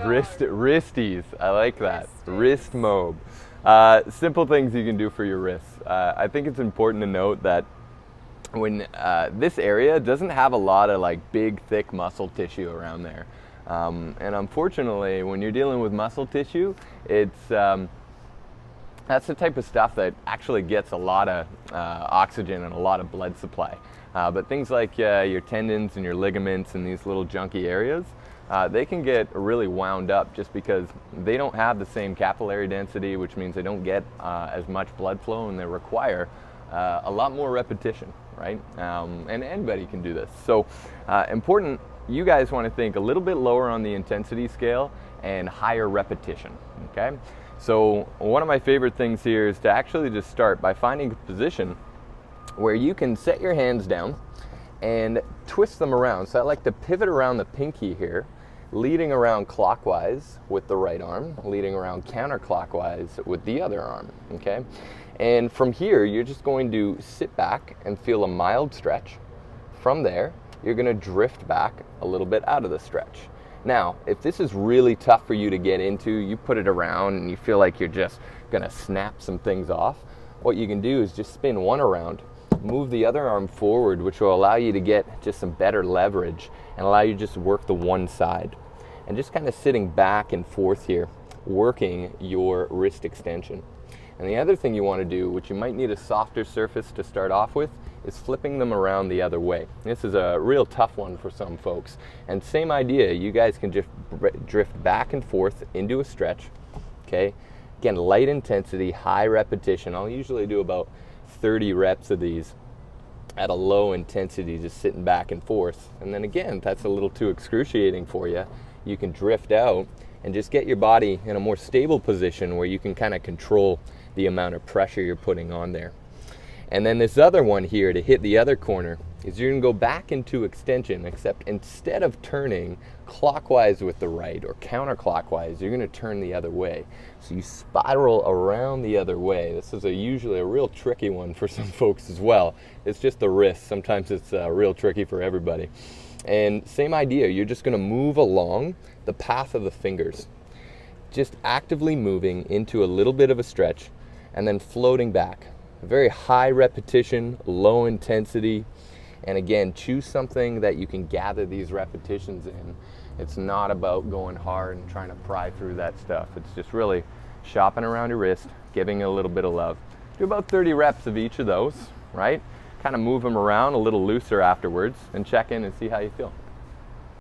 Wristies. I like that. Wrist mob. Simple things you can do for your wrists. I think it's important to note that when this area doesn't have a lot of like big, thick muscle tissue around there. And unfortunately, when you're dealing with muscle tissue, it's that's the type of stuff that actually gets a lot of oxygen and a lot of blood supply. But things like your tendons and your ligaments and these little junky areas, they can get really wound up just because they don't have the same capillary density, which means they don't get as much blood flow, and they require a lot more repetition, right? And anybody can do this. So important, you guys want to think a little bit lower on the intensity scale and higher repetition, okay? So one of my favorite things here is to actually just start by finding a position where you can set your hands down and twist them around. So I like to pivot around the pinky here, leading around clockwise with the right arm, leading around counterclockwise with the other arm, okay? And from here, you're just going to sit back and feel a mild stretch. From there, you're gonna drift back a little bit out of the stretch. Now, if this is really tough for you to get into, you put it around and you feel like you're just gonna snap some things off, what you can do is just spin one around, move the other arm forward, which will allow you to get just some better leverage and allow you just to work the one side. And just kind of sitting back and forth here, working your wrist extension. And the other thing you want to do, which you might need a softer surface to start off with, is flipping them around the other way. This is a real tough one for some folks. And same idea, you guys can just drift back and forth into a stretch, okay? Again, light intensity, high repetition. I'll usually do about 30 reps of these at a low intensity, just sitting back and forth. And then again, if that's a little too excruciating for you, you can drift out and just get your body in a more stable position where you can kind of control the amount of pressure you're putting on there. And then this other one here to hit the other corner is you're gonna go back into extension, except instead of turning clockwise with the right or counterclockwise, you're gonna turn the other way. So you spiral around the other way. This is usually a real tricky one for some folks as well. It's just the wrist. Sometimes it's real tricky for everybody. And same idea, you're just gonna move along the path of the fingers. Just actively moving into a little bit of a stretch and then floating back. Very high repetition, low intensity, and again, choose something that you can gather these repetitions in. It's not about going hard and trying to pry through that stuff. It's just really shopping around your wrist, giving it a little bit of love. Do about 30 reps of each of those, right? Kind of move them around a little looser afterwards and check in and see how you feel.